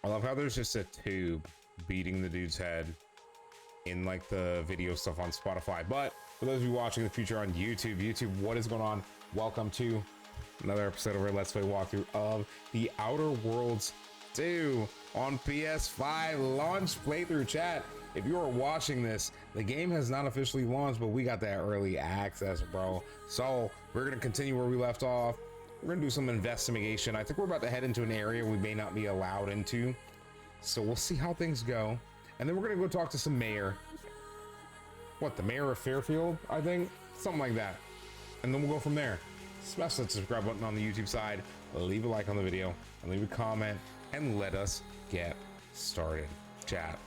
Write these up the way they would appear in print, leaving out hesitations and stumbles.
I love how there's just a tube beating the dude's head in like the video stuff on Spotify. But for those of you watching in the future on YouTube, what is going on? Welcome to another episode of our Let's Play walkthrough of The Outer Worlds 2 on PS5 launch playthrough. Chat, if you are watching this, the game has not officially launched, but we got that early access, bro. So we're gonna continue where we left off. We're gonna do some investigation. I think we're about to head into an area we may not be allowed into, so we'll see how things go. And then we're gonna go talk to some mayor. What, the mayor of Fairfield? I think something like that. And then we'll go from there. Smash that subscribe button on the YouTube side, leave a like on the video, and leave a comment, and let us get started. Chat,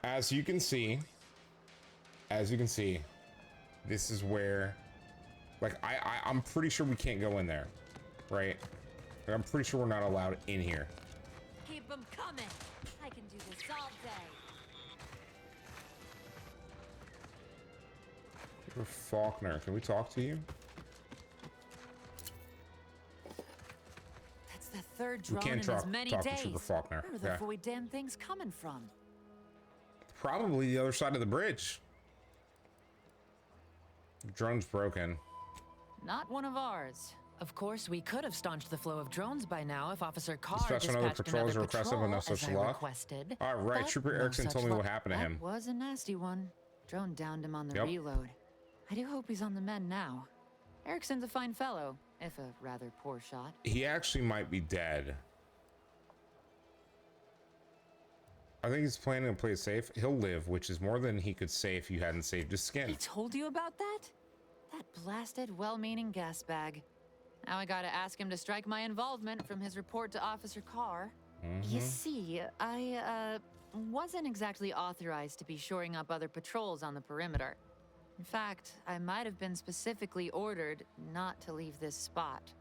as you can see, this is where, like, I'm pretty sure we can't go in there, right? Like, I'm pretty sure we're not allowed in here. Keep them coming. I can do this all day. Faulkner, can we talk to you? That's the third drone We can't in as many talk days. to Trooper Faulkner. Where are the void damn things coming from? Probably the other side of the bridge. The drone's broken. Not one of ours. Of course, we could have staunched the flow of drones by now if Officer Carr Dispatch another dispatched patrols another requested, patrol, but no as such I luck. requested. All right, But Trooper no Erickson such told me luck. what happened to him. That was a nasty one. Drone downed him on the Yep. reload. I do hope he's on the mend now. Erickson's a fine fellow, if a rather poor shot. He actually might be dead. I think he's planning to play it safe. He'll live, which is more than he could say if you hadn't saved his I skin. told you about that? That blasted, well-meaning gas bag. Now I gotta ask him to strike my involvement from his report to Officer Carr. You see, I wasn't exactly authorized to be shoring up other patrols on the perimeter. In fact, I might have been specifically ordered not to leave this spot.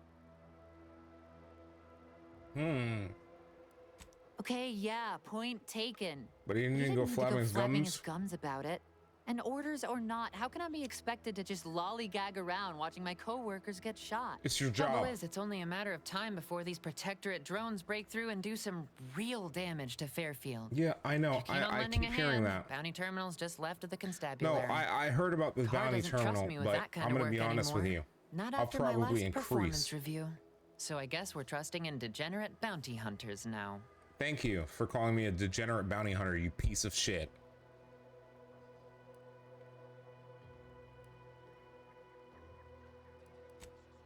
Okay, yeah, point taken. But he didn't even go flapping his gums about it. And orders or not, how can I be expected to just lollygag around watching my coworkers get shot? It's your Trouble job. is, it's only a matter of time before these Protectorate drones break through and do some real damage to Fairfield. Yeah, I know. Keep on I lending keep a hearing hand. that. Bounty terminal's just left of the No, constabulary. I heard about this Carr bounty doesn't trust terminal, me with but that kind I'm of gonna be work honest with you. anymore. Not I'll after my probably last performance increase. review. So I guess we're trusting in degenerate bounty hunters now. Thank you for calling me a degenerate bounty hunter, you piece of shit.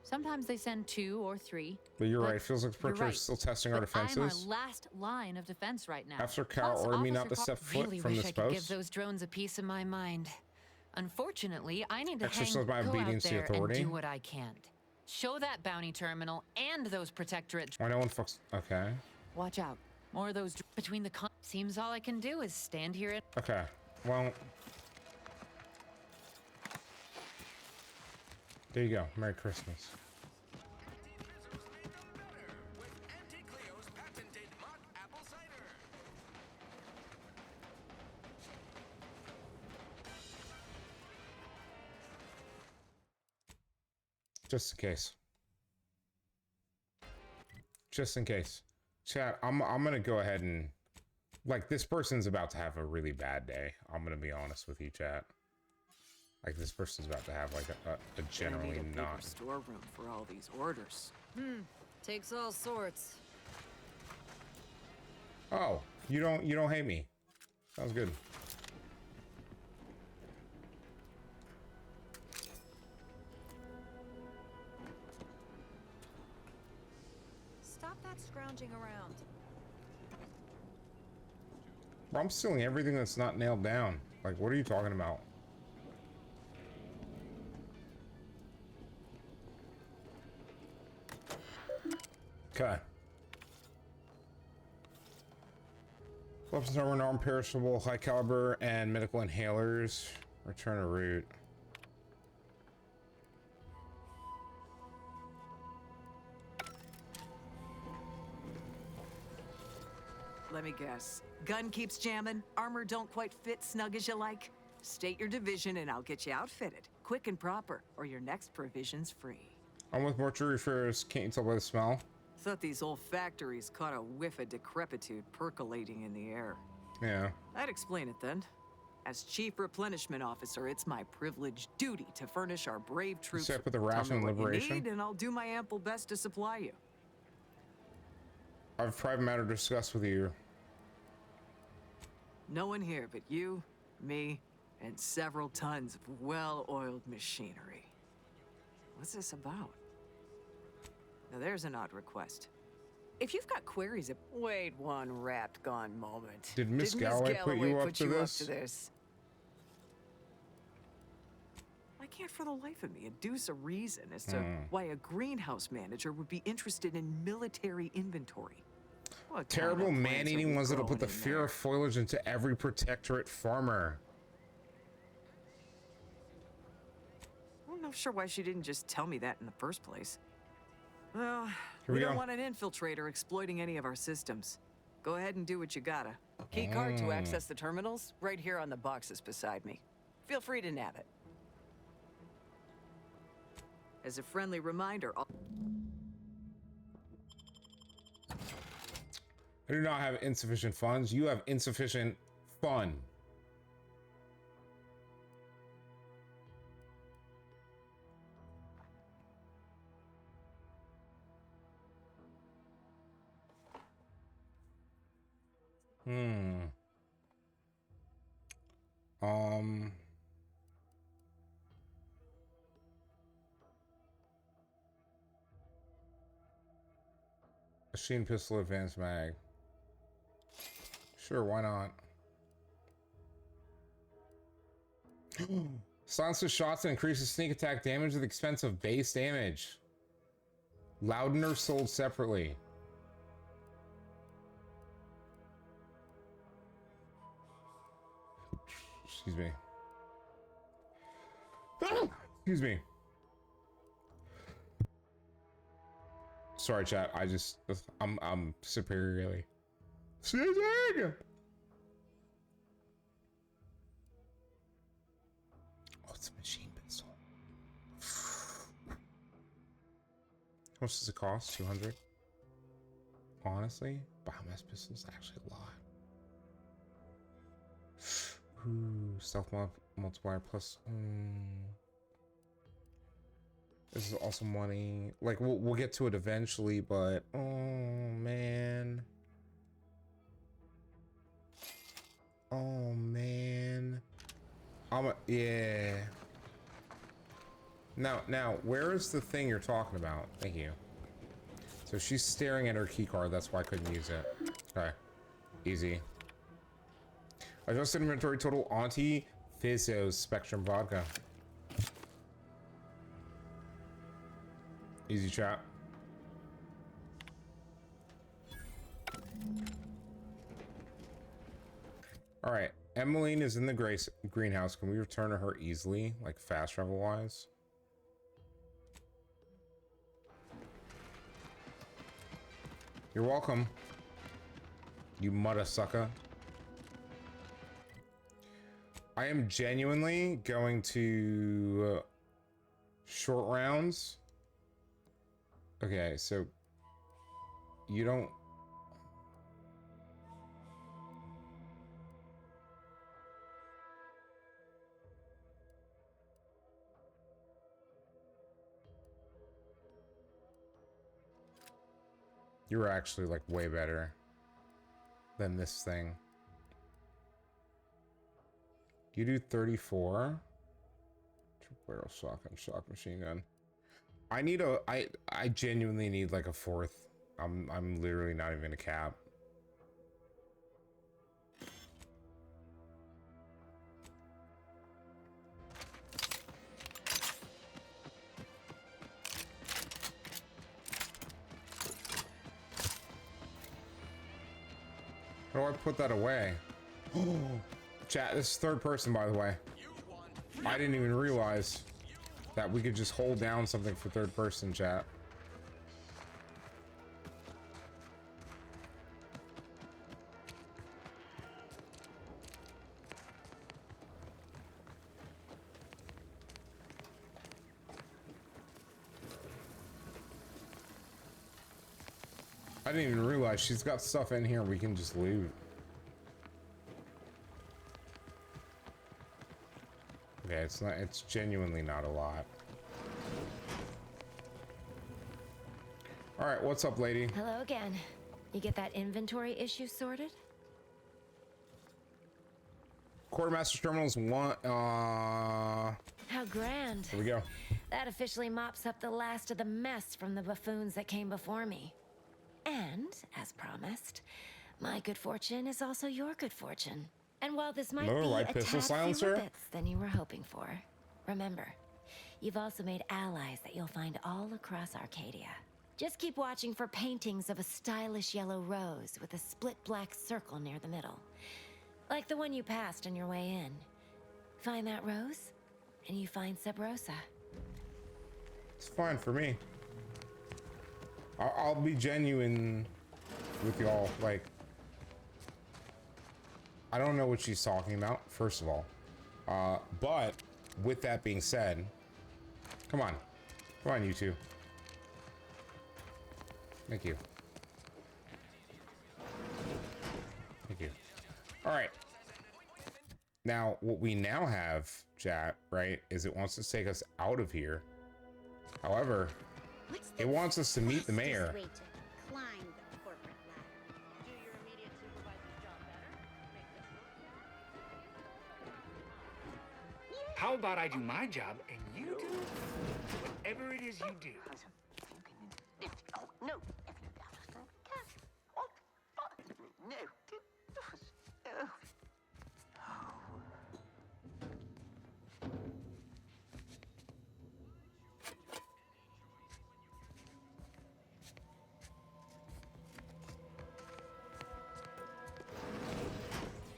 Sometimes they send 2 or 3. But you're right. It feels like you're Spectre right. is still testing our But I'm defenses. our last line of defense right now. After Carr Plus, ordered me not to Officer step foot Really from wish this I could give post. those drones a piece of my mind. Unfortunately, I need to Exercise my go out obedience to there and authority. do what I can't. Show that bounty terminal and those Protectorate. Why no one fucks? Okay. Watch out. More of those between the. Seems all I can do is stand here and. Okay. Well. There you go. Merry Christmas. Just in case. Just in case. Chat, I'm gonna go ahead and, like, this person's about to have a really bad day. I'm gonna be honest with you, chat. Like, this person's about to have like a generally Need a not. bigger storeroom for all these orders. Takes all sorts. Oh, you don't hate me. Sounds good. Stop that scrounging around. Bro, I'm stealing everything that's not nailed down. Like, what are you talking about? Okay. Weapons armor, non-perishable, high caliber, and medical inhalers. Return a route. Let me guess. Gun keeps jamming, armor don't quite fit snug as you like. State your division and I'll get you outfitted. Quick and proper, or your next provision's free. I'm with mortuary affairs. Can't you tell by the smell? Thought these old factories caught a whiff of decrepitude percolating in the air. Yeah. I'd explain it then. As Chief Replenishment Officer, it's my privileged duty to furnish our brave troops. Except with the Tell me ration what you liberation. need, and I'll do my ample best to supply you. I have a private matter to discuss with you. No one here but you, me, and several tons of well-oiled machinery. What's this about? Now there's an odd request. If you've got queries, wait one rapt gone moment. Did Miss Galloway put you up to this? I can't for the life of me adduce a reason as to why a greenhouse manager would be interested in military inventory. What kind of Terrible plants are man-eating we ones that'll put growing the in fear there? of foliage into every protectorate farmer. I'm not sure why she didn't just tell me that in the first place. Well, Here we we don't go. want an infiltrator exploiting any of our systems. Go ahead and do what you gotta. Key card to access the terminals, right here on the boxes beside me. Feel free to nab it. As a friendly reminder, I do not have insufficient funds. You have insufficient fun. Um. Machine pistol advanced mag. Sure, why not? Silencer shots and increases sneak attack damage at the expense of base damage. Loudener sold separately. Excuse me. Excuse me. Sorry, chat. I'm superiorly sneezing. Oh, it's a machine pistol. How much does it cost? 200. Honestly, biomass pistols actually a lot. Ooh, stealth multiplier plus. This is also money. Like we'll get to it eventually, but oh man. Oh man. Yeah. Now, where is the thing you're talking about? Thank you. So she's staring at her key card. That's why I couldn't use it. Okay. Easy. Adjusted inventory total Auntie Fizzo's Spectrum Vodka. Easy chat. All right. Emmeline is in the greenhouse. Can we return to her easily, like fast travel wise? You're welcome. You mudda sucker. I am genuinely going to short rounds. Okay, so you don't. You were actually like way better than this thing. You do 34. Barrel shotgun, shock machine gun. I need a. I genuinely need like a fourth. I'm literally not even a cap. How do I put that away? Chat, this is third person, by the way. I didn't even realize that we could just hold down something for third person, chat. I didn't even realize she's got stuff in here we can just loot. Okay, it's genuinely not a lot. All right, what's up, lady? Hello again. You get that inventory issue sorted? Quartermaster's Terminals 1, How grand. here we go. That officially mops up the last of the mess from the buffoons that came before me. And, as promised, my good fortune is also your good fortune. And while this might Another be light a pistol tad silencer? fewer bits than you were hoping for, remember, you've also made allies that you'll find all across Arcadia. Just keep watching for paintings of a stylish yellow rose with a split black circle near the middle. Like the one you passed on your way in. Find that rose, and you find Sub Rosa. It's fine for me. I'll be genuine with y'all. Like, I don't know what she's talking about, first of all. But with that being said, come on, you two. Thank you. Thank you. All right. Now, what we now have, chat, right, is it wants to take us out of here. However, it wants us to meet the mayor. Way to climb the corporate ladder. Do your immediate supervisor's job better. Make this look How about I do my job and you do whatever it is you do? no.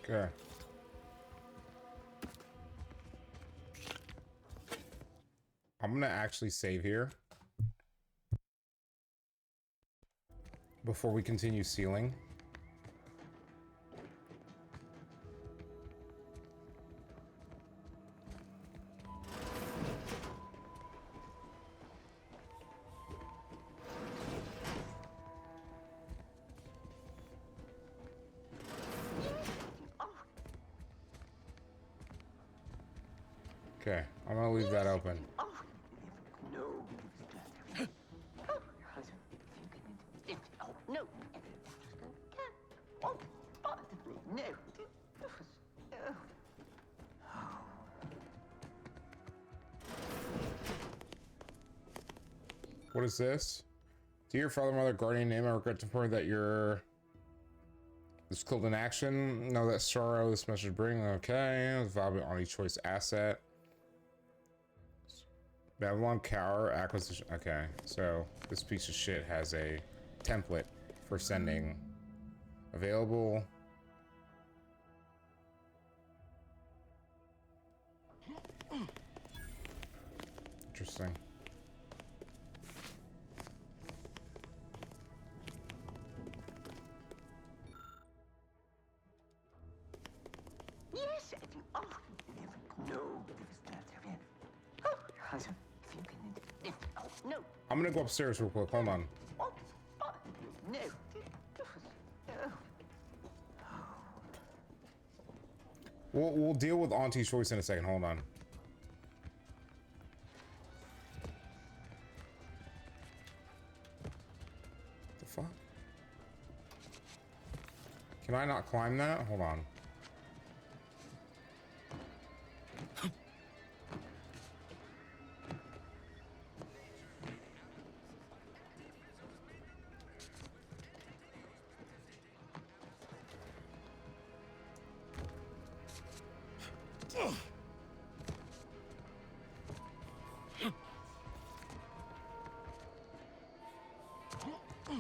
Okay. I'm gonna actually save here before we continue sealing. Okay, I'm gonna leave that open. No. What is this? Dear Father, Mother, Guardian name, I regret to inform that you're killed in action. Know that sorrow this message bring. Okay. Value on each choice asset. Babylon Cower acquisition. Okay, so this piece of shit has a template for sending. Available. Interesting. Yes. Oh. No. No. I'm gonna go upstairs real quick. Hold on. No. We'll deal with Auntie's choice in a second. Hold on. The fuck? Can I not climb that? Hold on.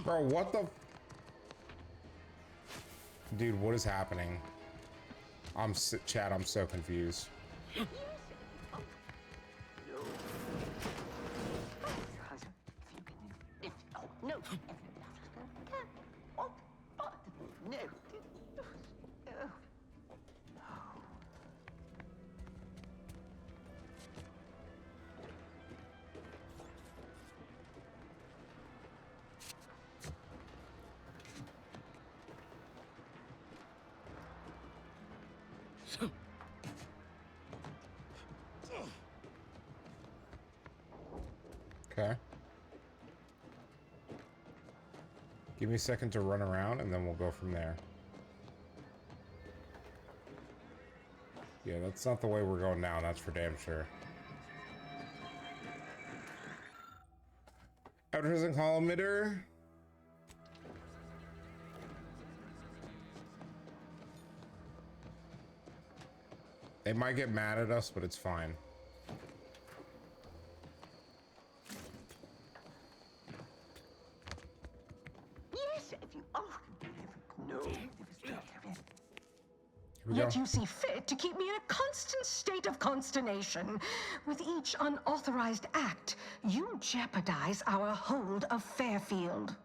Bro, what the? Dude, what is happening? Chad, I'm so confused. No. No. Okay. Give me a second to run around and then we'll go from there. Yeah, that's not the way we're going now, that's for damn sure. Advertising column emitter. They might get mad at us, but it's fine. Yes, if you... Oh, no. Yet you see fit to keep me in a constant state of consternation. With each unauthorized act, you jeopardize our hold of Fairfield.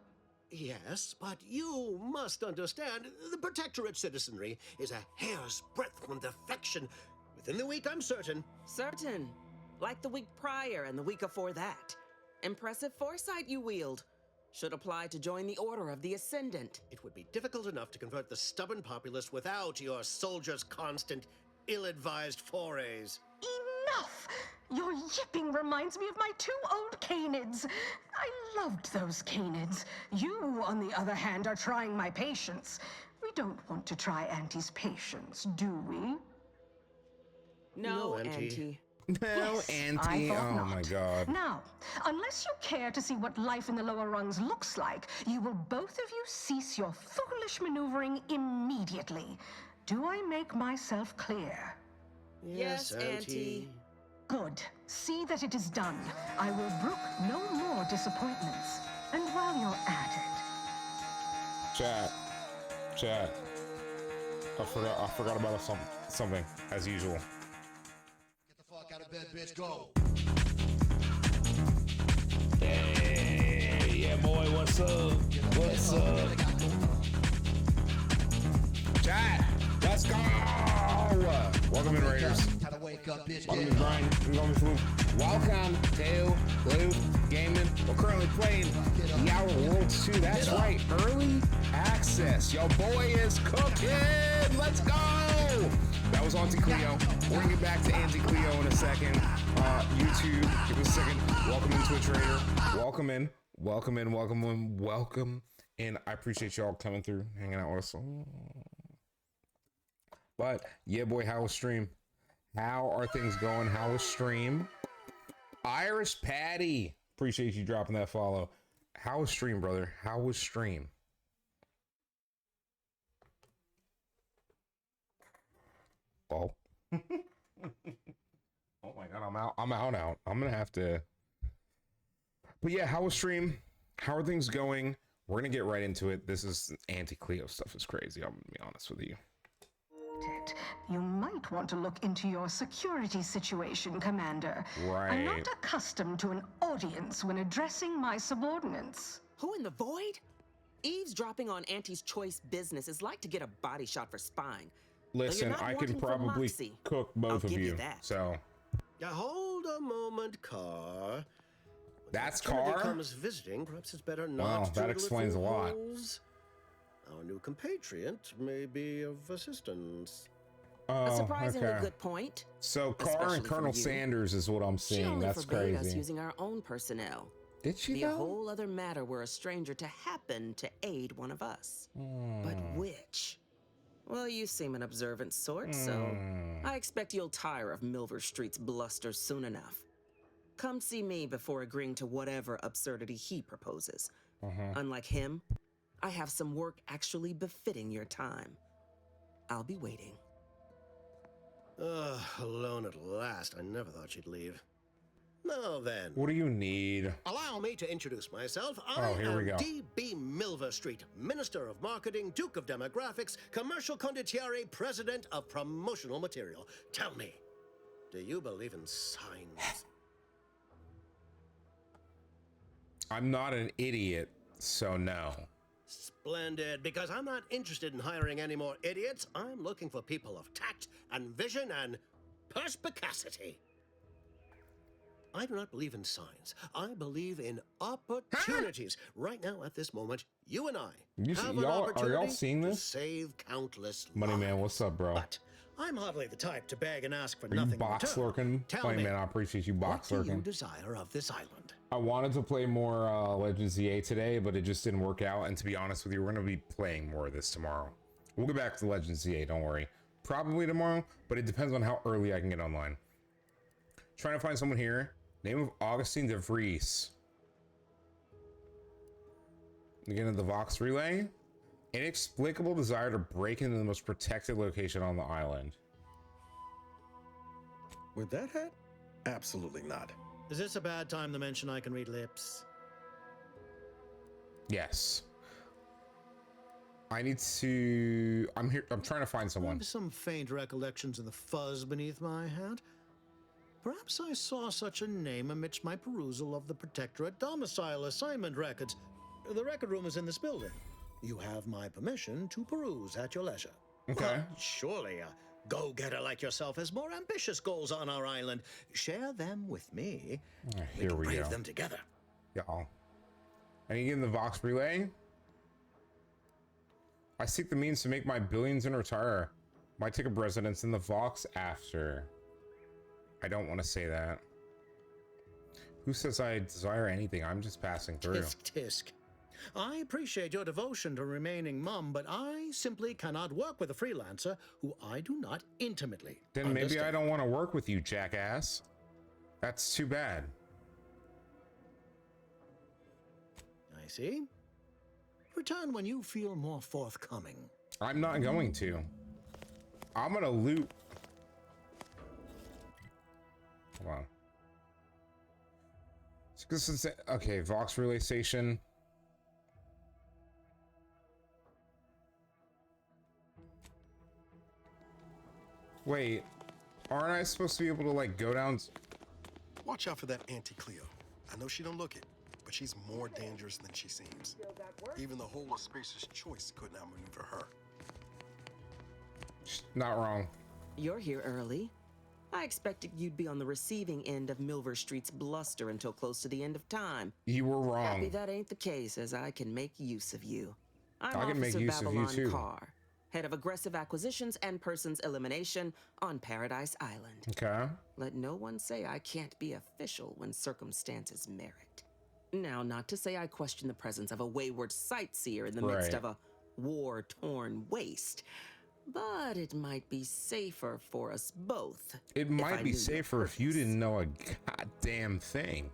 Yes, but you must understand, the Protectorate citizenry is a hair's breadth from defection. Within the week, I'm certain. Certain. Like the week prior and the week before that. Impressive foresight you wield. Should apply to join the Order of the Ascendant. It would be difficult enough to convert the stubborn populace without your soldiers' constant, ill-advised forays. Enough! Your yipping reminds me of my 2 old canids. I loved those canids. You, on the other hand, are trying my patience. We don't want to try Auntie's patience, do we? No, Auntie. No, Yes, Auntie. I thought Oh not. my god. Now, unless you care to see what life in the lower rungs looks like, you will both of you cease your foolish maneuvering immediately. Do I make myself clear? Yes, Auntie. Good. See that it is done. I will brook no more disappointments. And while you're at it... Chat. I forgot about something, as usual. Get the fuck out of bed, bitch. Go. Hey, yeah, boy, what's up? What's up? Chat, let's go! Welcome in, Raiders. Gotta wake up, bitch. Welcome to Grind. Welcome to Blue Gaming. We're currently playing The Outer Worlds 2. That's right, early access. Yo, boy is cooking. Let's go. That was Auntie Cleo. We're gonna get back to Auntie Cleo in a second. YouTube, give us a second. Welcome in, Twitch Raider. Welcome in. I appreciate y'all coming through, hanging out with us. But yeah, boy, how was stream? How are things going? How was stream? Irish Patty, appreciate you dropping that follow. How was stream, brother? How was stream? Well, oh my god, I'm out. I'm gonna have to. But yeah, how was stream? How are things going? We're gonna get right into it. This is Auntie Cleo stuff is crazy. I'm gonna be honest with you. You might want to look into your security situation, Commander. Right. I'm not accustomed to an audience when addressing my subordinates. Who in the void? Eavesdropping on Auntie's choice business is like to get a body shot for spying. Listen, not I can wanting for probably moxie. cook I'll both of give you you. that. So Hold a moment, Carr. When that's the opportunity Carr. comes visiting, perhaps it's better not Wow, to that do explains a little lot. holes. Our new compatriot may be of assistance. A Oh, surprisingly okay. good point. So Carr Especially and for Colonel you. Sanders is what I'm She seeing. only That's forbade us crazy. using our own personnel. Did she Be a though? whole other matter were a stranger to happen to aid one of us. But which? Well, you seem an observant sort, so I expect you'll tire of Milver Street's bluster soon enough. Come see me before agreeing to whatever absurdity he proposes. Unlike him, I have some work actually befitting your time. I'll be waiting. Alone at last. I never thought she'd leave. Now then, What do you need? allow me to introduce myself. Here I we am go. D.B. Milver Street, Minister of Marketing, Duke of Demographics, Commercial Condottiere, President of Promotional Material. Tell me, do you believe in signs? I'm not an idiot, so no. Splendid, because I'm not interested in hiring any more idiots. I'm looking for people of tact and vision and perspicacity. I do not believe in signs. I believe in opportunities. Right now, at this moment, you and I have an opportunity are y'all seeing to this? save countless Money lives. man, what's up, bro? But I'm hardly the type to beg and ask for Are you nothing in box return. lurking? Tell Money me, man, I appreciate you box what do you lurking. desire of this island? I wanted to play more Legends EA today, but it just didn't work out. And to be honest with you, we're going to be playing more of this tomorrow. We'll get back to Legends EA, don't worry. Probably tomorrow, but it depends on how early I can get online. Trying to find someone here. Name of Augustine de Vries. Again, in the Vox Relay. Inexplicable desire to break into the most protected location on the island. With that hat? Absolutely not. Is this a bad time to mention I can read lips? Yes. I need to... I'm here. I'm trying to find someone. Some faint recollections of the fuzz beneath my hat. Perhaps I saw such a name amidst my perusal of the Protectorate domicile assignment records. The record room is in this building. You have my permission to peruse at your leisure. Okay. Well, surely a go-getter like yourself has more ambitious goals on our island. Share them with me. Here we brave go. them together. Y'all. And you get in the Vox Relay? I seek the means to make my billions and retire. Might take up residence in the Vox after. I don't want to say that. Who says I desire anything? I'm just passing through. Tisk, tisk. I appreciate your devotion to remaining mum, but I simply cannot work with a freelancer who I do not intimately Then understand. maybe I don't want to work with you, jackass. That's too bad. I see. Return when you feel more forthcoming. I'm not going to. I'm gonna loot. Hold on. So this is okay. Vox Relay Station. Wait, aren't I supposed to be able to like go down? Watch out for that Auntie Cleo. I know she don't look it, but she's more dangerous than she seems. Even the whole of Spacer's Choice could not maneuver her. Not wrong. You're here early. I expected you'd be on the receiving end of Milver Street's bluster until close to the end of time. You were wrong. Happy that ain't the case, as I can make use of you. I'm I can make Officer use of you Babylon too. Carr, head of aggressive acquisitions and persons elimination on Paradise Island. Okay. Let no one say I can't be official when circumstances merit. Now, not to say I question the presence of a wayward sightseer in the midst Right. of a war-torn waste, but it might be safer for us both. It if I might knew be your safer if you purpose. didn't know a goddamn thing.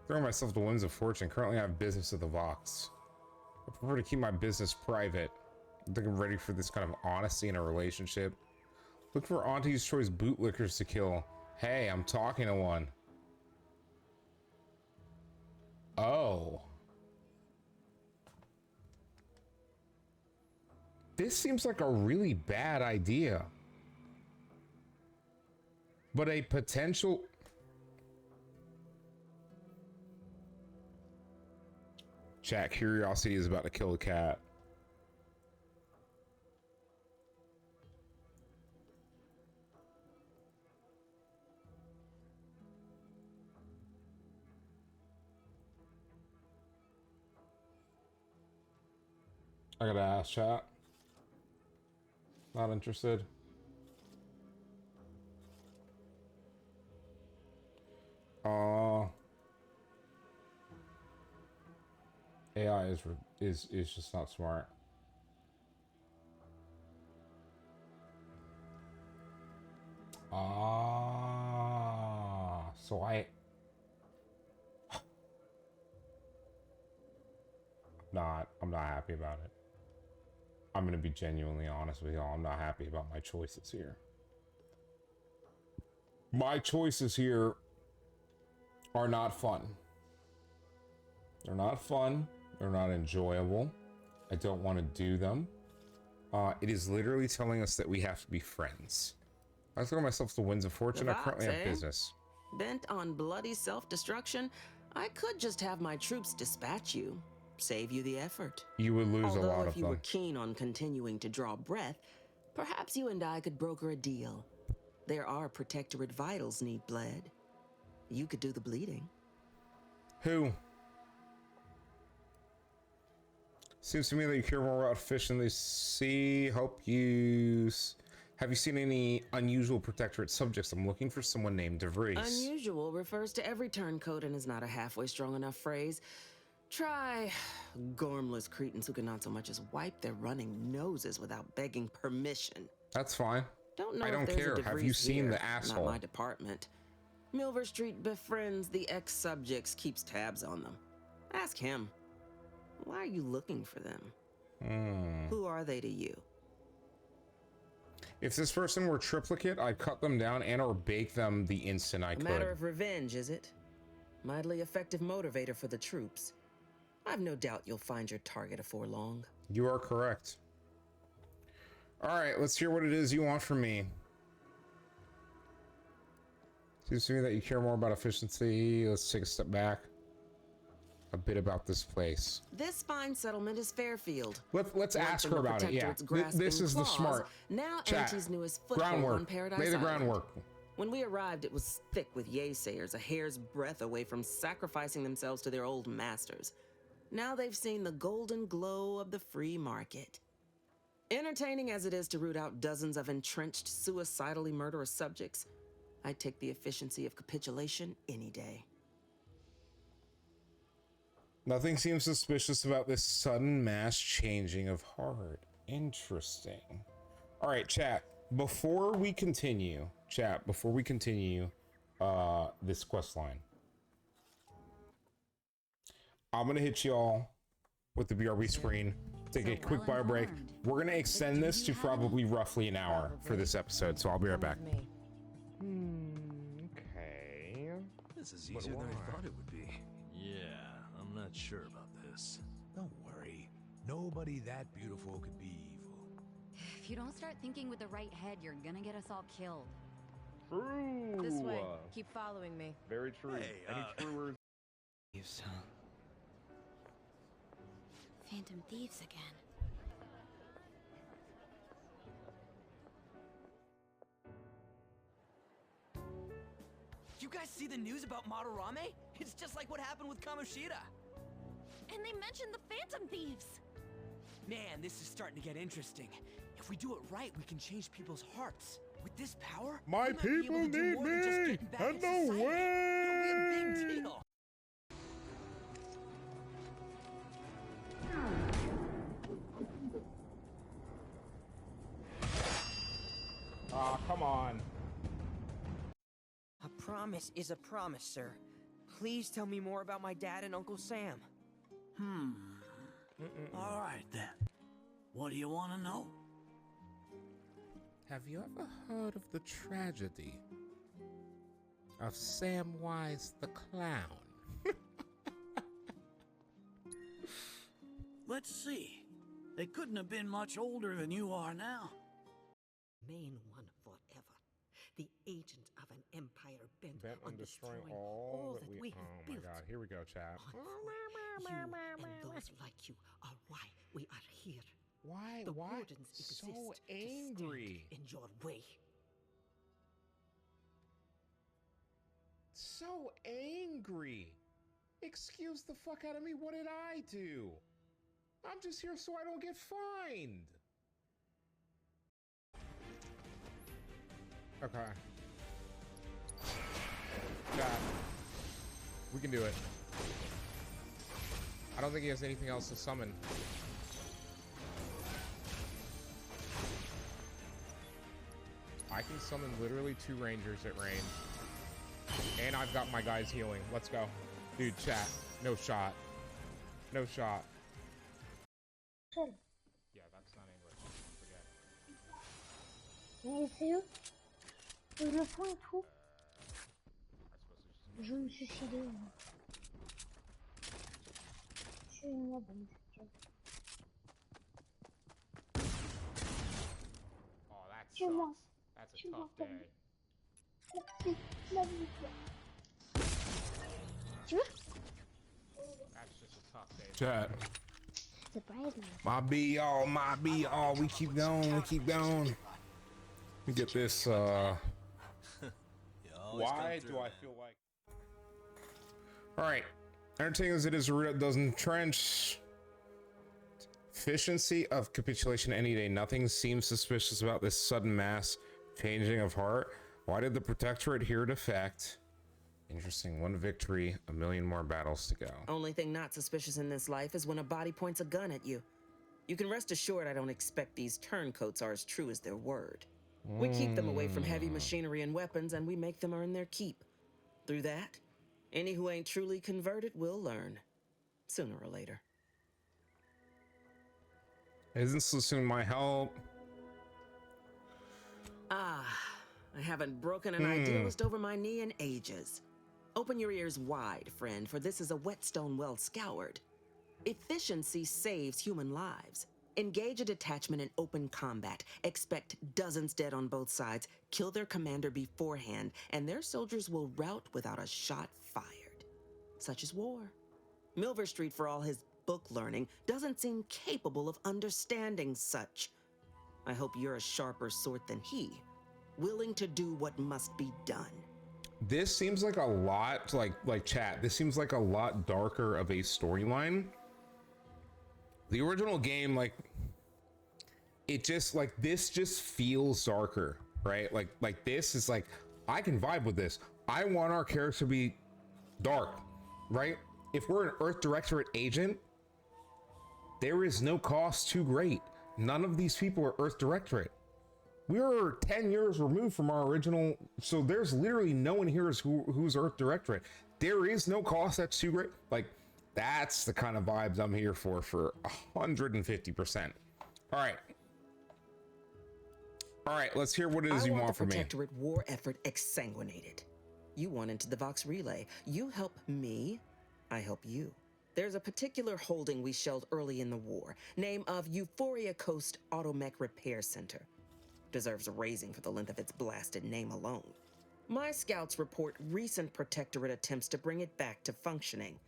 Throwing myself to winds of fortune. Currently, I have business at the Vox. I prefer to keep my business private. I think I'm ready for this kind of honesty in a relationship. Look for Auntie's Choice bootlickers to kill. Hey, I'm talking to one. Oh. This seems like a really bad idea. But a potential... Chat, curiosity is about to kill a cat. I gotta ask chat. Not interested. AI is just not smart. So I'm not happy about it. I'm gonna be genuinely honest with y'all. I'm not happy about my choices here. My choices here are not fun. They're not fun. They're not enjoyable. I don't want to do them. It is literally telling us that we have to be friends. I throw myself to winds of fortune. I currently have business. Bent on bloody self-destruction, I could just have my troops dispatch you. Save you the effort. You would lose a lot Although of if you them. were keen on continuing to draw breath, perhaps you and I could broker a deal. There are protectorate vitals need bled. You could do the bleeding. Who? Seems to me that you care more about fish than the sea. Hope you Have you seen any unusual protectorate subjects? I'm looking for someone named DeVries. Unusual refers to every turncoat and is not a halfway strong enough phrase. Try gormless cretins who can not so much as wipe their running noses without begging permission. That's fine. Don't know I if don't there's care. a Have you DeVries seen here. the asshole? Not my department. Milver Street befriends the ex-subjects, keeps tabs on them. Ask him. Why are you looking for them? Who are they to you? If this person were triplicate, I'd cut them down and or bake them the instant I could. A matter of revenge, is it? Mightily effective motivator for the troops. I've no doubt you'll find your target afore long. You are correct. All right, let's hear what it is you want from me. Seems to me that you care more about efficiency. Let's take a step back. A bit about this place. This fine settlement is Fairfield. Let's ask her about it. Yeah, this is the smart. Now Chat. Auntie's newest foothold on Groundwork. Paradise Lay the Island. groundwork. When we arrived, it was thick with yaysayers, a hair's breadth away from sacrificing themselves to their old masters. Now they've seen the golden glow of the free market. Entertaining as it is to root out dozens of entrenched, suicidally murderous subjects, I'd take the efficiency of capitulation any day. Nothing seems suspicious about this sudden mass changing of heart. Interesting. All right, chat. Before we continue, this quest line, I'm gonna hit y'all with the BRB screen. Take a quick bio break. We're gonna extend this to probably roughly an hour for this episode, so I'll be right back. Okay. This is easier than I thought it would be. Yeah, I'm not sure about this. Don't worry. Nobody that beautiful could be evil. If you don't start thinking with the right head, you're gonna get us all killed. True. This way. Keep following me. Very true. Hey, Any truers? Phantom thieves again. You guys see the news about Madarame? It's just like what happened with Kamoshida. And they mentioned the Phantom thieves. Man, this is starting to get interesting. If we do it right, we can change people's hearts. With this power, my people need me, and no way. It'll be a big deal. Ah, come on. A promise is a promise, sir. Please tell me more about my dad and Uncle Sam. All right, then. What do you want to know? Have you ever heard of the tragedy of Samwise the Clown? Let's see. They couldn't have been much older than you are now. Main one forever. The agent of an empire bent on destroying all that we have Oh built. my god, here we go, chat. You and those like you are why we are here. Why? The Why wardens so exist angry? to stand in your way. So angry. Excuse the fuck out of me. What did I do? I'm just here so I don't get fined. Okay. Chat. We can do it. I don't think he has anything else to summon. I can summon literally 2 rangers at range. And I've got my guys healing. Let's go. Dude, chat. No shot. No shot. Yeah, that's not English. Forget. Essayons. Je le fous et tout. Je me suis suicidé. Je suis une bonne. Oh, that Chez moi. sucks. That's a tough day. Merci, la vie. Tu veux? That's just a tough day. Chat. C'est pas elle. My B all. We keep going. We keep going. Let me get this. Why do I feel like? All right. Entertaining as it is, a route doesn't trench. Efficiency of capitulation any day. Nothing seems suspicious about this sudden mass changing of heart. Why did the Protectorate here defect? Interesting. One victory, a million more battles to go. Only thing not suspicious in this life is when a body points a gun at you. You can rest assured I don't expect these turncoats are as true as their word. We keep them away from heavy machinery and weapons, and we make them earn their keep. Through that, any who ain't truly converted will learn. Sooner or later. Isn't soliciting my help? Ah, I haven't broken an idealist over my knee in ages. Open your ears wide, friend, for this is a whetstone well scoured. Efficiency saves human lives. Engage a detachment in open combat. Expect dozens dead on both sides. Kill their commander beforehand, and their soldiers will rout without a shot fired. Such is war. Milver Street, for all his book learning, doesn't seem capable of understanding such. I hope you're a sharper sort than he, willing to do what must be done. This seems like a lot, like chat, this seems like a lot darker of a storyline. The original game, like, it just, like, this just feels darker, right? Like this is like, I can vibe with this. I want our character to be dark, right? If we're an Earth Directorate agent, there is no cost too great. None of these people are Earth Directorate. We're 10 years removed from our original, so there's literally no one here who's Earth Directorate. There is no cost that's too great. Like, that's the kind of vibes I'm here for 150%. All right, let's hear what it is you want from me. I want the Protectorate war effort exsanguinated. You want into the Vox Relay. You help me, I help you. There's a particular holding we shelled early in the war, name of Euphoria Coast Automech Repair Center. Deserves a raising for the length of its blasted name alone. My scouts report recent Protectorate attempts to bring it back to functioning.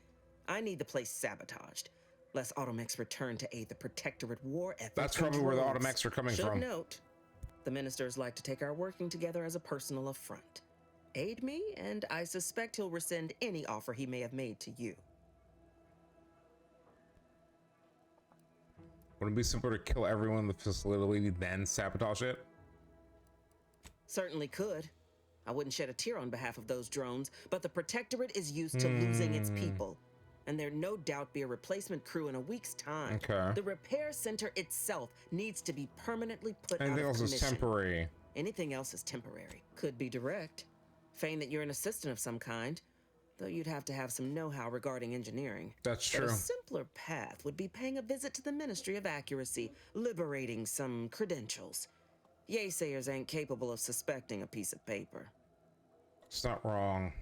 I need the place sabotaged, lest Automechs return to aid the Protectorate war effort. That's probably where the Automechs are coming from. Note, the ministers like to take our working together as a personal affront. Aid me, and I suspect he'll rescind any offer he may have made to you. Wouldn't it be simpler to kill everyone in the facility, then sabotage it? Certainly could. I wouldn't shed a tear on behalf of those drones, but the Protectorate is used to losing its people. And there'll no doubt be a replacement crew in a week's time. Okay. The repair center itself needs to be permanently put Anything out of else is temporary. Anything else is temporary. Could be direct. Feign that you're an assistant of some kind, though you'd have to have some know-how regarding engineering. That's true. But a simpler path would be paying a visit to the Ministry of Accuracy, liberating some credentials. Yaysayers ain't capable of suspecting a piece of paper. It's not wrong.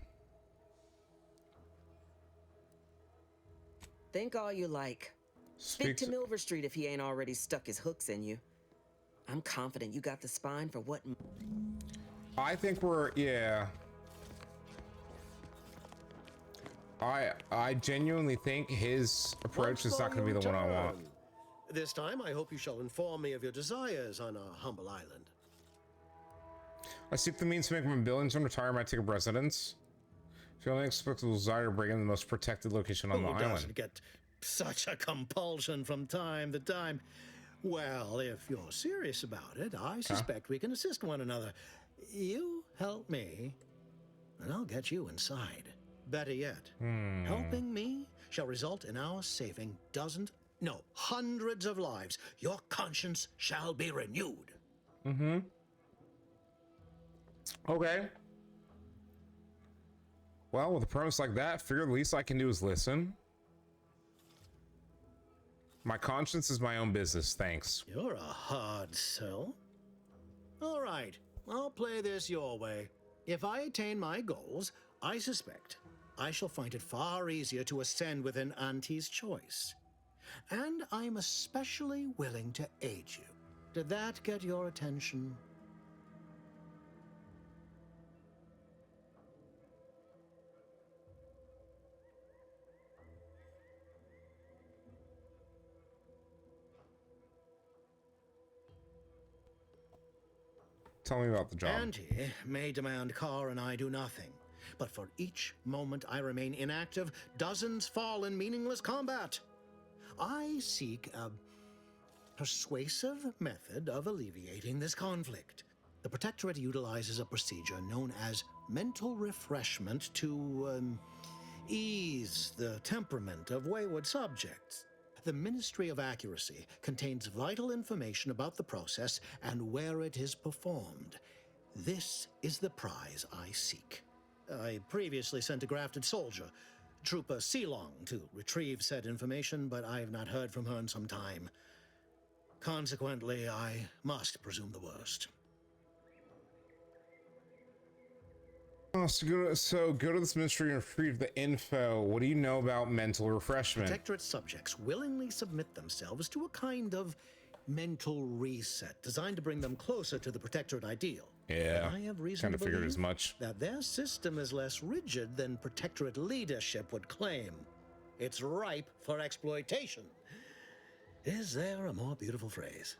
Think all you like. Speak to Milver Street if he ain't already stuck his hooks in you. I'm confident you got the spine for what... I think we're... yeah. I genuinely think his approach is not going to be the one I want. This time, I hope you shall inform me of your desires on our humble island. I seek the means to make my billions and retire my ticket residence. Feel an inexplicable desire to bring in the most protected location on the island. Doesn't get such a compulsion from time to time. Well, if you're serious about it, I suspect we can assist one another. You help me, and I'll get you inside. Better yet, helping me shall result in our saving hundreds of lives. Your conscience shall be renewed. Okay. Well, with a premise like that, figure the least I can do is listen. My conscience is my own business, thanks. You're a hard sell. All right, I'll play this your way. If I attain my goals, I suspect I shall find it far easier to ascend within Auntie's choice. And I'm especially willing to aid you. Did that get your attention? Tell me about the job. Auntie may demand Carr and I do nothing, but for each moment I remain inactive, dozens fall in meaningless combat. I seek a persuasive method of alleviating this conflict. The Protectorate utilizes a procedure known as mental refreshment to ease the temperament of wayward subjects. The Ministry of Accuracy contains vital information about the process and where it is performed. This is the prize I seek. I previously sent a grafted soldier, Trooper Sealong, to retrieve said information, but I have not heard from her in some time. Consequently, I must presume the worst. Oh, so go to this ministry and retrieve the info. What do you know about mental refreshment? Protectorate subjects willingly submit themselves to a kind of mental reset designed to bring them closer to the Protectorate ideal. Yeah, I have reason kind to of figured believe as much. that their system is less rigid than Protectorate leadership would claim. It's ripe for exploitation. Is there a more beautiful phrase?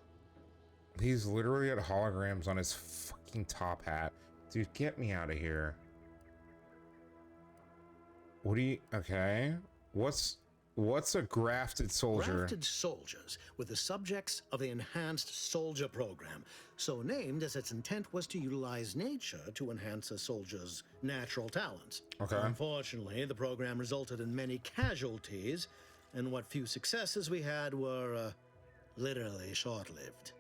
He's literally got holograms on his fucking top hat. Dude, get me out of here. What do you... Okay. What's a grafted soldier? Grafted soldiers were the subjects of the Enhanced Soldier Program, so named as its intent was to utilize nature to enhance a soldier's natural talents. Okay. Unfortunately, the program resulted in many casualties, and what few successes we had were literally short-lived.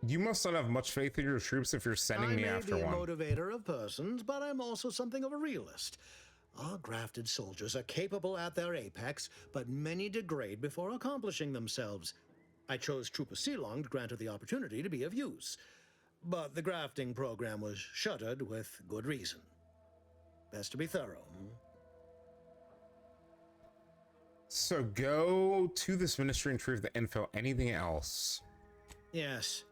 You must not have much faith in your troops if you're sending me after one. I may be a motivator of persons, but I'm also something of a realist. Our grafted soldiers are capable at their apex, but many degrade before accomplishing themselves. I chose Trooper Sealong to grant her the opportunity to be of use, but the grafting program was shuttered with good reason. Best to be thorough. So go to this ministry and retrieve the info. Anything else? Yes.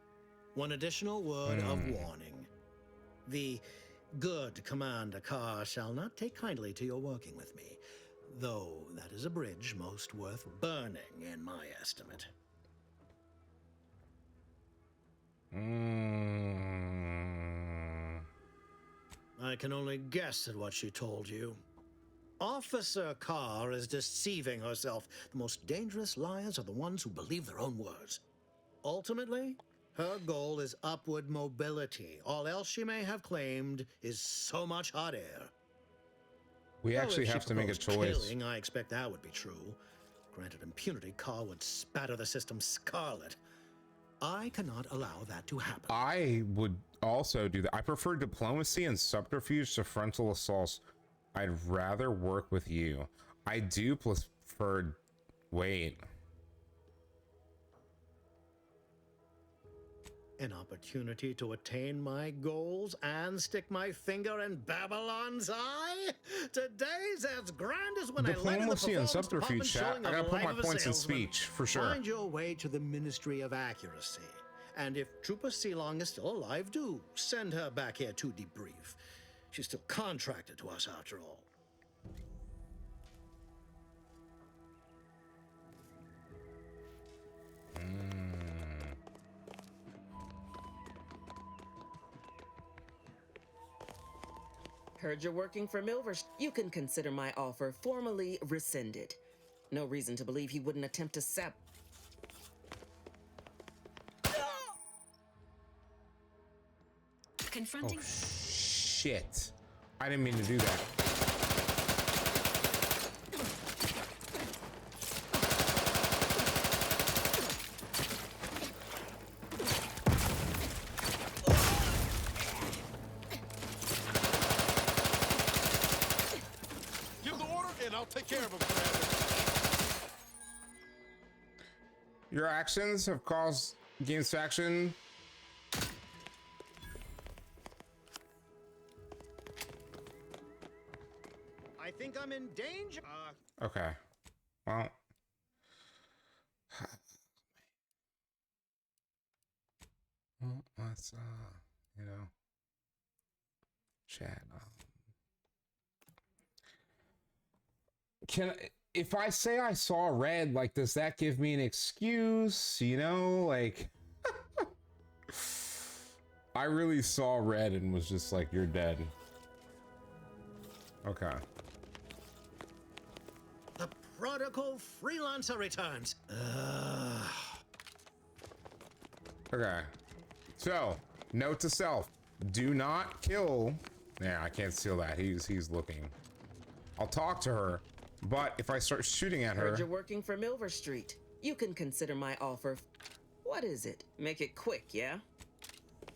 One additional word of warning. The good Commander Carr shall not take kindly to your working with me, though that is a bridge most worth burning in my estimate. I can only guess at what she told you. Officer Carr is deceiving herself. The most dangerous liars are the ones who believe their own words. Ultimately, her goal is upward mobility. All else she may have claimed is so much hot air. We actually have to make a choice. Killing, I expect that would be true. Granted impunity, Carr would spatter the system scarlet. I cannot allow that to happen. I would also do that. I prefer diplomacy and subterfuge to frontal assaults. I'd rather work with you. I do prefer... Wait. An opportunity to attain my goals and stick my finger in Babylon's eye? Today's as grand as when I led in the Diplomacy and performance subterfuge, chat. showing I of gotta put Life my of a points in Salesman. speech, for sure. Find your way to the Ministry of Accuracy. And if Trooper Sealong is still alive, do send her back here to debrief. She's still contracted to us after all. Heard you're working for Milver. You can consider my offer formally rescinded. No reason to believe he wouldn't attempt to Oh, Confronting. shit. I didn't mean to do that. Give the order and I'll take care of him, Commander. Your actions have caused gains faction. I think I'm in danger. Okay. Well. Well, let's, you know, chat. If I say I saw red, like, does that give me an excuse? You know, like, I really saw red and was just like, you're dead. Okay. The prodigal freelancer returns. Okay. So, note to self: do not kill. Yeah, I can't steal that. He's looking. I'll talk to her, but if I start shooting at her. Heard you're working for Milver Street. You can consider my offer. What is it? Make it quick, yeah?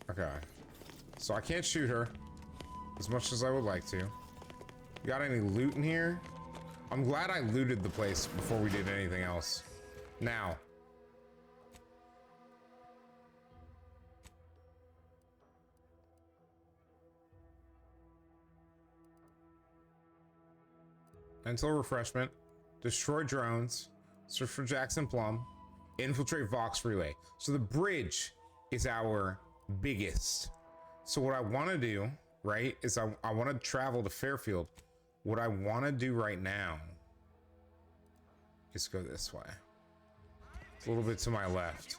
Okay. So I can't shoot her as much as I would like to. Got any loot in here? I'm glad I looted the place before we did anything else. Now. Mental refreshment. Destroy drones. Search for Jackson Plum. Infiltrate Vox Relay. So the bridge is our biggest. So what I want to do, right, is I want to travel to Fairfield. What I want to do right now is go this way. It's a little bit to my left.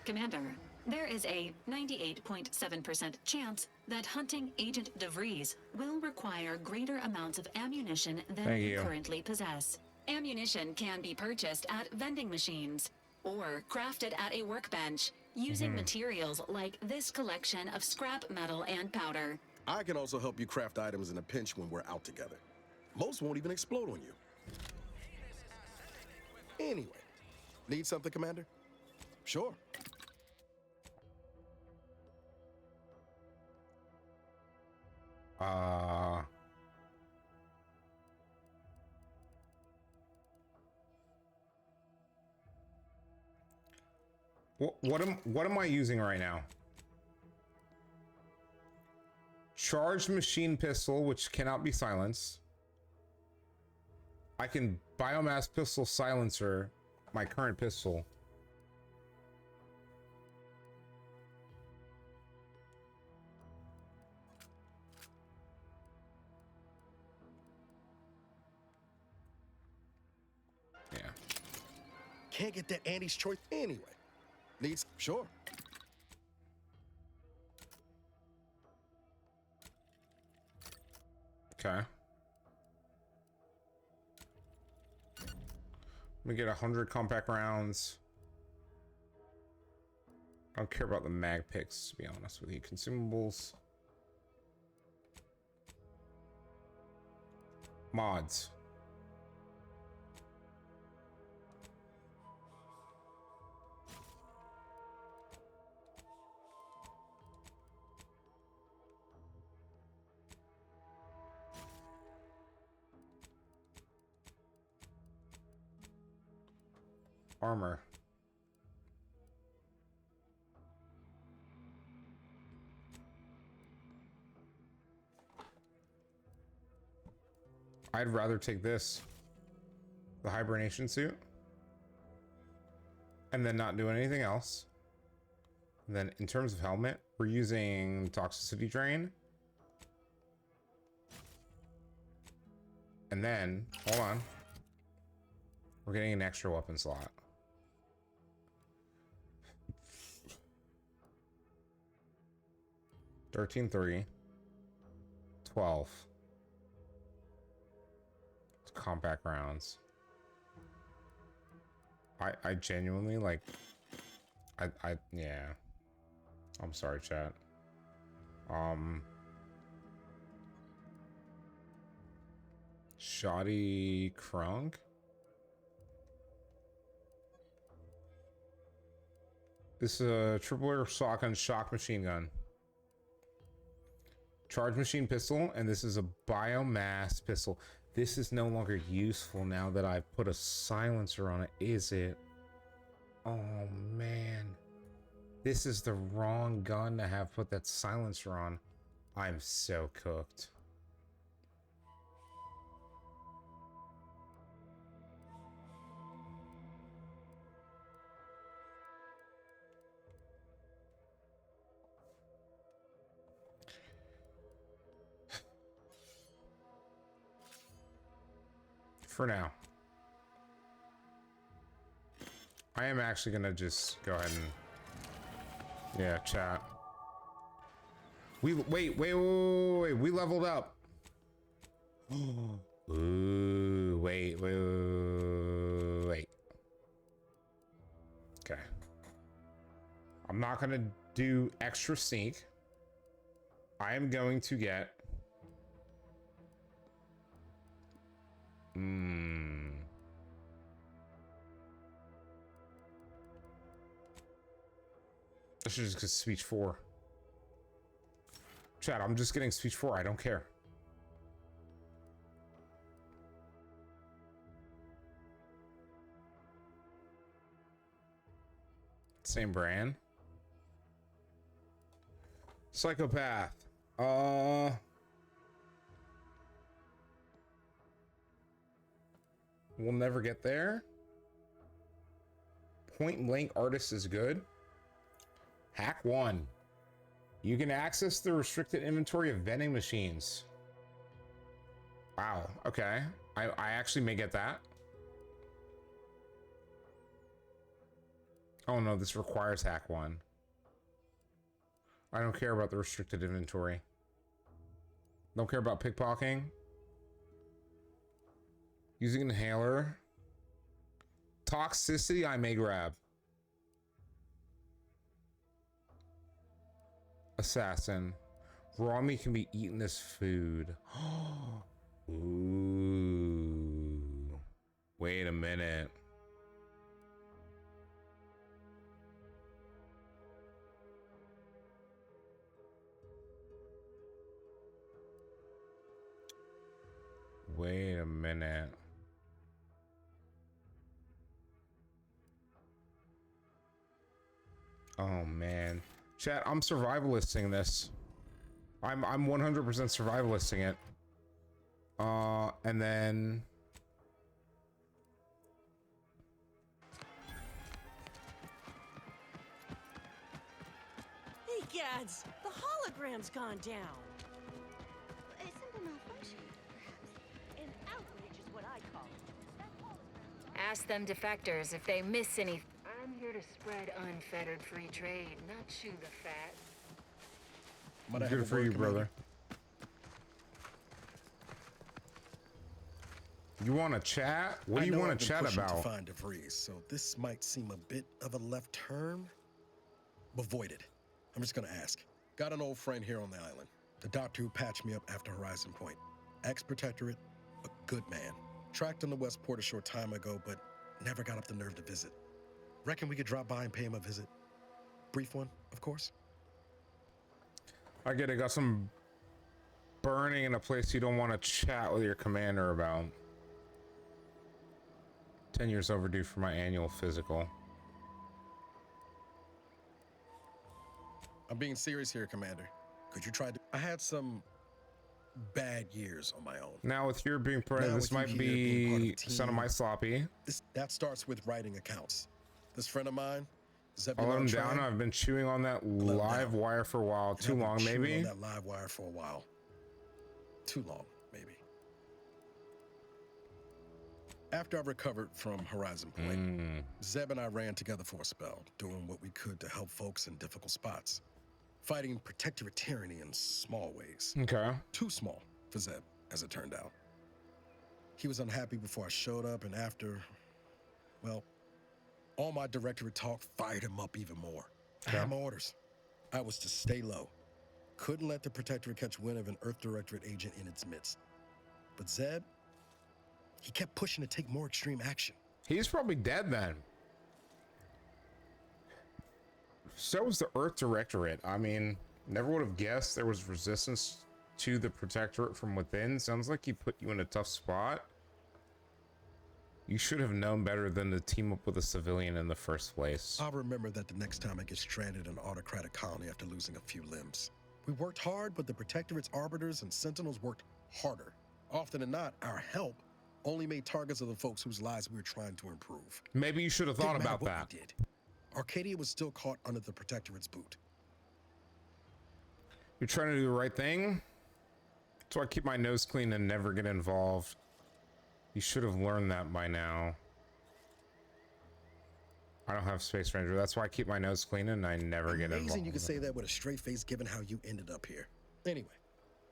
Commander, there is a 98.7% chance that hunting Agent DeVries will require greater amounts of ammunition than you currently possess. Ammunition can be purchased at vending machines or crafted at a workbench using materials like this collection of scrap metal and powder. I can also help you craft items in a pinch when we're out together. Most won't even explode on you. Anyway, need something, Commander? Sure. What am I using right now? Charged machine pistol, which cannot be silenced. I can biomass pistol silencer my current pistol. Yeah. Can't get that Andy's choice anyway. Needs, sure. Okay. Let me get 100 compact rounds. I don't care about the mag picks, to be honest with you. Consumables. Mods. Armor. I'd rather take this, the hibernation suit, and then not do anything else. And then in terms of helmet, we're using toxicity drain. And then, hold on, we're getting an extra weapon slot. $13.3, 12. It's compact rounds. I genuinely like. Yeah. I'm sorry, chat. Shoddy Krunk. This is a triple air shotgun shock machine gun. Charge machine pistol, and this is a biomass pistol. This is no longer useful now that I've put a silencer on it, is it? Oh man. This is the wrong gun to have put that silencer on. I'm so cooked. For now. I am actually gonna just go ahead and, yeah, chat. We leveled up. Ooh, wait. Okay. I'm not gonna do extra sneak. I am going to get... I should just get speech 4. Chat, I'm just getting speech 4. I don't care. Same brand. Psychopath. We'll never get there. Point blank artist is good. Hack 1. You can access the restricted inventory of vending machines. Wow, okay. I actually may get that. Oh no, this requires hack 1. I don't care about the restricted inventory. Don't care about pickpocketing. Using inhaler. Toxicity I may grab. Assassin. Raw meat can be eaten as food. Ooh. Wait a minute. Wait a minute. Oh man. Chat, I'm survivalisting this. I'm 100% survivalisting it. And then Hey, Gads, the hologram's gone down. A simple malfunction, perhaps. An outrage is what I call it. Ask them defectors if they miss any. I'm here to spread unfettered free trade, not chew the fat. good for you, brother. You want to chat? What do you want to chat about? To find DeVries, so this might seem a bit of a left turn, but void it. I'm just gonna ask. Got an old friend here on the island. The doctor who patched me up after Horizon Point. Ex-protectorate, a good man. Tracked on the West Port a short time ago, but never got up the nerve to visit. Reckon we could drop by and pay him a visit. Brief one, of course. I get it. Got some burning in a place you don't want to chat with your commander about. 10 years overdue for my annual physical. I'm being serious here, Commander. Could you try to... I had some bad years on my own. Now with your being president, this might be son of my sloppy. That starts with writing accounts. This friend of mine, I'll let him down. I've been chewing on that live wire for a while. Too long, maybe? On that live wire for a while. Too long, maybe. After I recovered from Horizon Point, Zeb and I ran together for a spell, doing what we could to help folks in difficult spots. Fighting protectorate tyranny in small ways. Okay. Too small for Zeb, as it turned out. He was unhappy before I showed up, and after, well, all my directorate talk fired him up even more. I had my orders. I was to stay low. Couldn't let the protectorate catch wind of an Earth Directorate agent in its midst. But Zeb, he kept pushing to take more extreme action. He's probably dead then. So was the Earth Directorate. I mean, never would have guessed there was resistance to the protectorate from within. Sounds like he put you in a tough spot. You should have known better than to team up with a civilian in the first place. I'll remember that the next time I get stranded in an autocratic colony after losing a few limbs. We worked hard, but the protectorate's arbiters and sentinels worked harder. Often than not, our help only made targets of the folks whose lives we were trying to improve. Maybe you should have thought about that. We did. Arcadia was still caught under the protectorate's boot. You're trying to do the right thing? So I keep my nose clean and never get involved. You should have learned that by now. I don't have Space Ranger. That's why I keep my nose clean and I never get involved. You can say that with a straight face given how you ended up here. Anyway,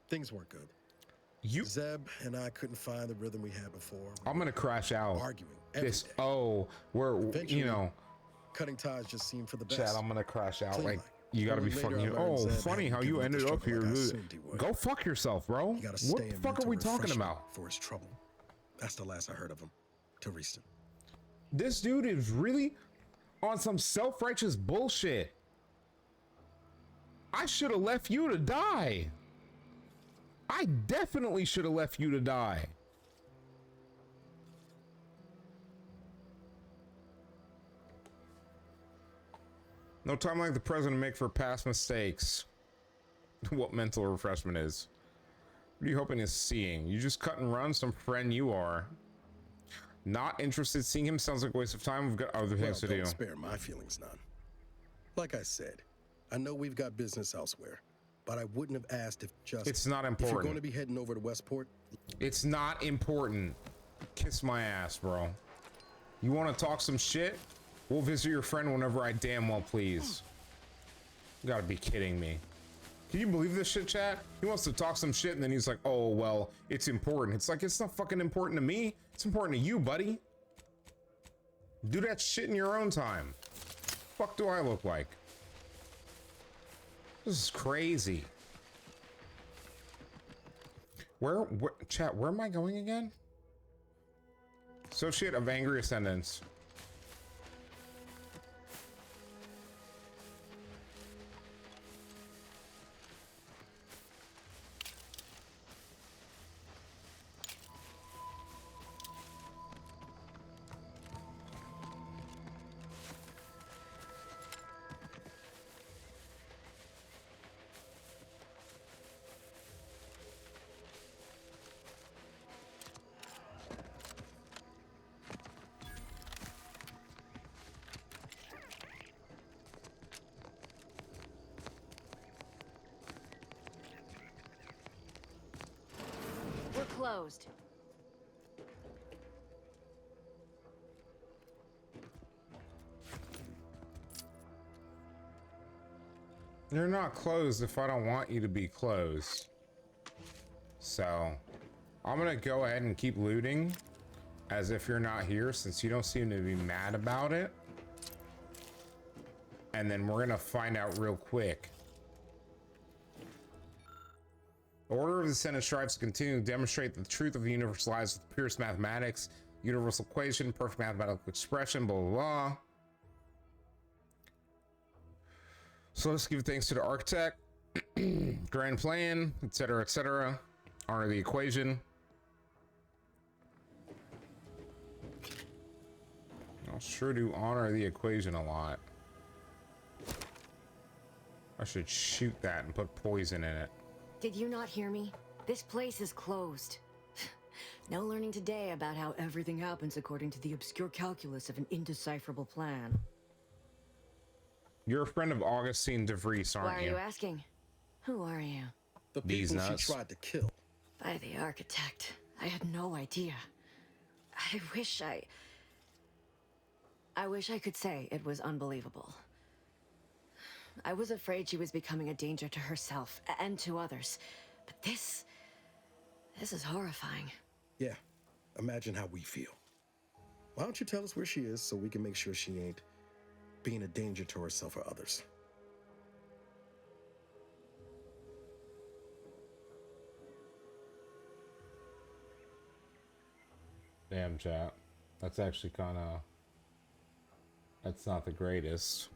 things weren't good. Zeb and I couldn't find the rhythm we had before. I'm gonna crash out. Arguing. This. Oh, we're you know. Cutting ties just seemed for the best. Chad, I'm gonna crash out. Clean Like like. you gotta be fucking. Oh, funny how you ended up here. Go fuck yourself, bro. What the fuck are we talking about? For his trouble. That's the last I heard of him. Till recent. This dude is really on some self-righteous bullshit. I should have left you to die. I definitely should have left you to die. No time like the present to make for past mistakes. What mental refreshment is. What are you hoping is seeing? You just cut and run, some friend you are. Not interested. Seeing him sounds like a waste of time. We've got other things to do. Don't spare my feelings none. Like I said, I know we've got business elsewhere, but I wouldn't have asked if just... It's not important. If you're going to be heading over to Westport... It's not important. Kiss my ass, bro. You want to talk some shit? We'll visit your friend whenever I damn well please. You gotta be kidding me. Can you believe this shit, chat? He wants to talk some shit and then he's like, oh, well, it's important. It's like, it's not fucking important to me. It's important to you, buddy. Do that shit in your own time. Fuck do I look like? This is crazy. Where chat, where am I going again? Associate of Angry Ascendants. Closed. You're not closed if I don't want you to be closed. So, I'm gonna go ahead and keep looting as if you're not here since you don't seem to be mad about it. And then we're gonna find out real quick. The Order of the Senate strives to continue to demonstrate that the truth of the universe lies with purest mathematics, universal equation, perfect mathematical expression, blah, blah, blah. So let's give thanks to the architect, grand plan, etc., etc. Honor the equation. I'll sure do honor the equation a lot. I should shoot that and put poison in it. Did you not hear me? This place is closed. No learning today about how everything happens according to the obscure calculus of an indecipherable plan. You're a friend of Augustine DeVries, aren't you? Why are you asking? Who are you? The people she tried to kill. By the architect. I had no idea. I wish I could say it was unbelievable. I was afraid she was becoming a danger to herself and to others. But this is horrifying. Yeah, imagine how we feel. Why don't you tell us where she is so we can make sure she ain't being a danger to herself or others? Damn, chat. That's actually kind of... That's not the greatest.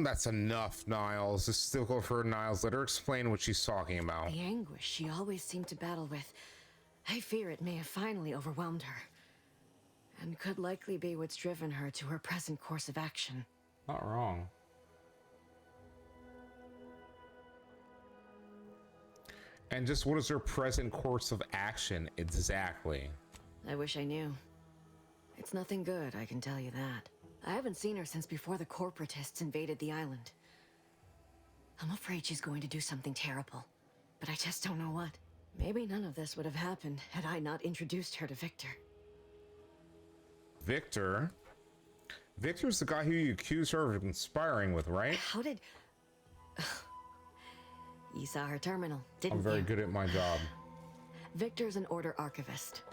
That's enough, Niles. This is still called for Niles. Let her explain what she's talking about. The anguish she always seemed to battle with. I fear it may have finally overwhelmed her. And could likely be what's driven her to her present course of action. Not wrong. And just what is her present course of action exactly? I wish I knew. It's nothing good, I can tell you that. I haven't seen her since before the corporatists invaded the island. I'm afraid she's going to do something terrible, but I just don't know what. Maybe none of this would have happened had I not introduced her to Victor. Victor? Victor's the guy who you accused her of conspiring with, right? How did... You saw her terminal, didn't I'm very you? good at my job. Victor's an Order archivist.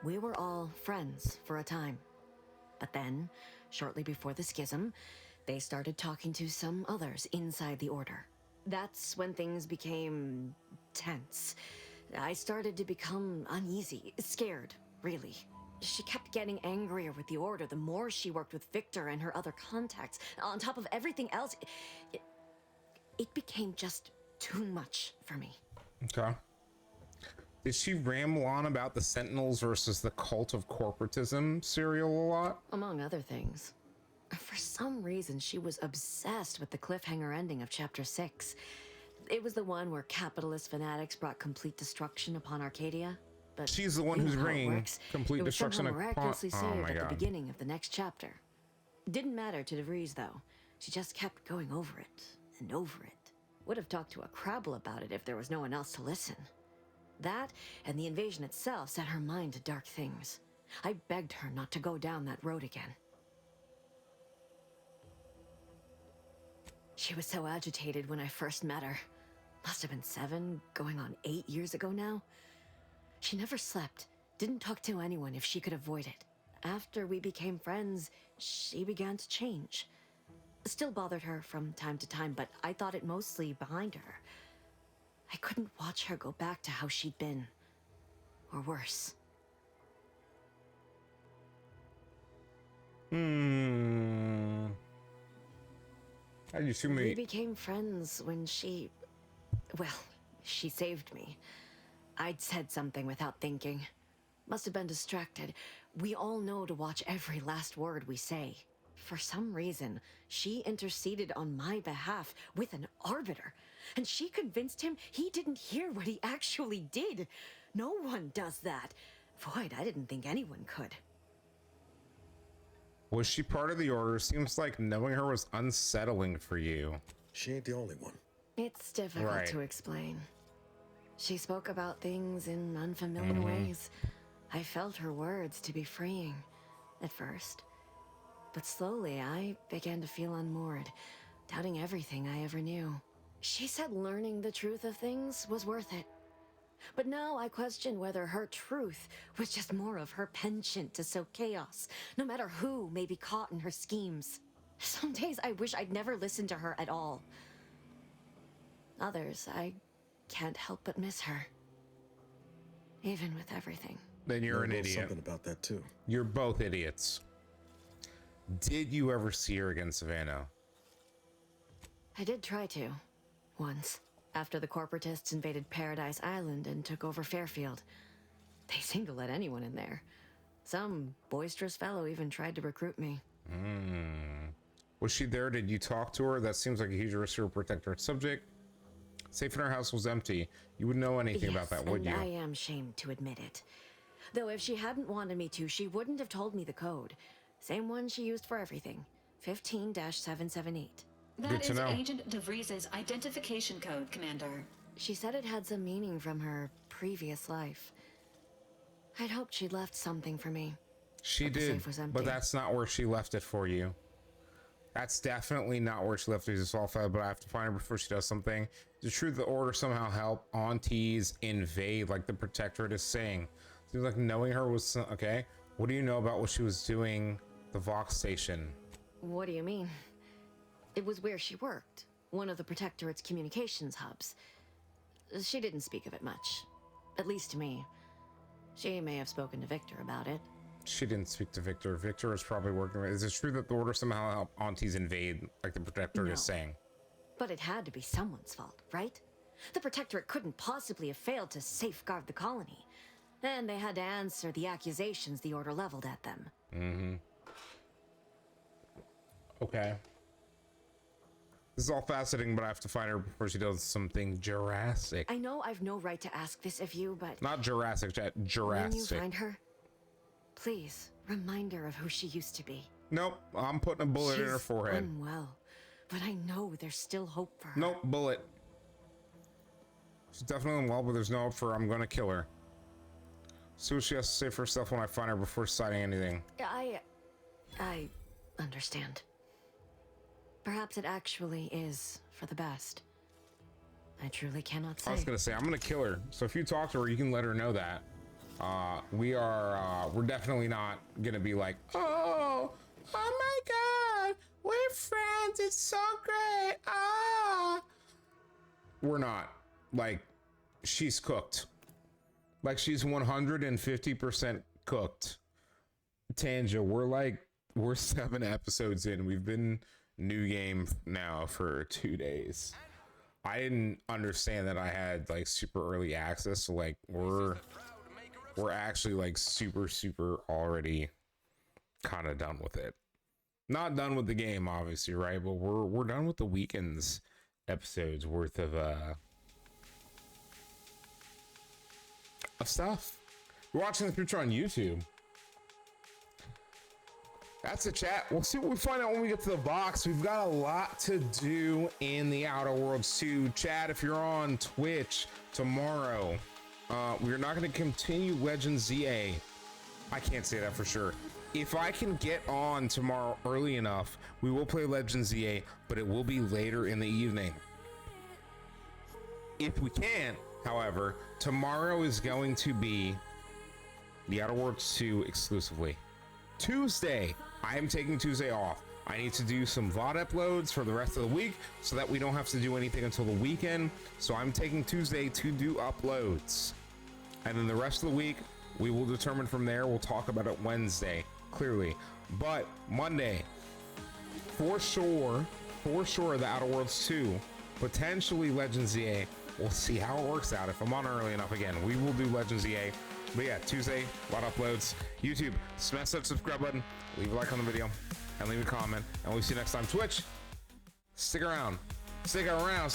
We were all friends for a time. But then, shortly before the schism, they started talking to some others inside the Order. That's when things became tense. I started to become uneasy, scared, really. She kept getting angrier with the Order the more she worked with Victor and her other contacts. On top of everything else, it became just too much for me. Okay. Did she ramble on about the Sentinels versus the cult of corporatism serial a lot? Among other things. For some reason, she was obsessed with the cliffhanger ending of Chapter 6. It was the one where capitalist fanatics brought complete destruction upon Arcadia. But she's the one who's bringing complete destruction upon... miraculously saved oh my at God. the beginning of the next chapter. Didn't matter to DeVries, though. She just kept going over it and over it. Would have talked to a Crabble about it if there was no one else to listen. That and the invasion itself set her mind to dark things. I begged her not to go down that road again. She was so agitated when I first met her. Must have been 7, going on 8 years ago now. She never slept, didn't talk to anyone if she could avoid it. After we became friends, she began to change. Still bothered her from time to time, but I thought it mostly behind her. I couldn't watch her go back to how she'd been. Or worse. We became friends when she... Well, she saved me. I'd said something without thinking. Must have been distracted. We all know to watch every last word we say. For some reason, she interceded on my behalf with an arbiter. And she convinced him he didn't hear what he actually did. No one does that. Void, I didn't think anyone could. Was she part of the Order? Seems like knowing her was unsettling for you. She ain't the only one. It's difficult to explain. She spoke about things in unfamiliar ways. I felt her words to be freeing, at first. But slowly, I began to feel unmoored, doubting everything I ever knew. She said learning the truth of things was worth it. But now I question whether her truth was just more of her penchant to sow chaos, no matter who may be caught in her schemes. Some days I wish I'd never listened to her at all. Others, I can't help but miss her. Even with everything. Then you're an idiot. Something about that too. You're both idiots. Did you ever see her again, Savannah? I did try to. Once. After the corporatists invaded Paradise Island and took over Fairfield. They seemed to let anyone in there. Some boisterous fellow even tried to recruit me. Was she there? Did you talk to her? That seems like a huge risk to protect her subject. Safe in her house was empty. You wouldn't know anything about that, would you? I am ashamed to admit it. Though if she hadn't wanted me to, she wouldn't have told me the code. Same one she used for everything. 15-778. That is Agent DeVries' identification code, Commander. She said it had some meaning from her previous life. I'd hoped she'd left something for me. She did, but that's not where she left it for you. That's definitely not where she left it. But I have to find her before she does something. Is it true the Order somehow helped aunties invade, like the Protectorate is saying? Seems like knowing her was... Okay, what do you know about what she was doing the Vox station? What do you mean? It was where she worked. One of the Protectorate's communications hubs. She didn't speak of it much. At least to me. She may have spoken to Victor about it. She didn't speak to Victor. Victor is probably working with... Is it true that the Order somehow helped aunties invade, like the Protectorate is saying? But it had to be someone's fault, right? The Protectorate couldn't possibly have failed to safeguard the colony. And they had to answer the accusations the Order leveled at them. Okay. This is all fascinating, but I have to find her before she does something Jurassic. I know I've no right to ask this of you, but... Not Jurassic, Jurassic. When you find her, please remind her of who she used to be. Nope, I'm putting a bullet in her forehead. She's unwell, but I know there's still hope for her. Nope, bullet. She's definitely unwell, but there's no hope for her. I'm gonna kill her. See what she has to say for herself when I find her before deciding anything. I understand. Perhaps it actually is for the best. I truly cannot say. I was gonna say, I'm gonna kill her. So if you talk to her, you can let her know that. We're definitely not gonna be like, oh my God, we're friends, it's so great, We're not. Like, she's cooked. Like, she's 150% cooked. Tanja, we're 7 episodes in. We've been new game now for 2 days. I didn't understand that I had like super early access. So like we're actually like super already kind of done with it. Not done with the game, obviously, right? But we're done with the weekend's episodes worth of stuff. We're watching the picture on YouTube. That's the chat. We'll see what we find out when we get to the box. We've got a lot to do in the Outer Worlds 2. Chat, if you're on Twitch tomorrow, we're not going to continue Legends ZA. I can't say that for sure. If I can get on tomorrow early enough, we will play Legends ZA, but it will be later in the evening. If we can, however, tomorrow is going to be the Outer Worlds 2 exclusively. Tuesday, I am taking Tuesday off. I need to do some VOD uploads for the rest of the week so that we don't have to do anything until the weekend. So I'm taking Tuesday to do uploads. And then the rest of the week, we will determine from there. We'll talk about it Wednesday, clearly. But Monday, for sure, the Outer Worlds 2, potentially Legends ZA. We'll see how it works out. If I'm on early enough again, we will do Legends ZA. But yeah, Tuesday, a lot of uploads. YouTube, smash that subscribe button, leave a like on the video, and leave a comment. And we'll see you next time. Twitch, stick around. Stick around.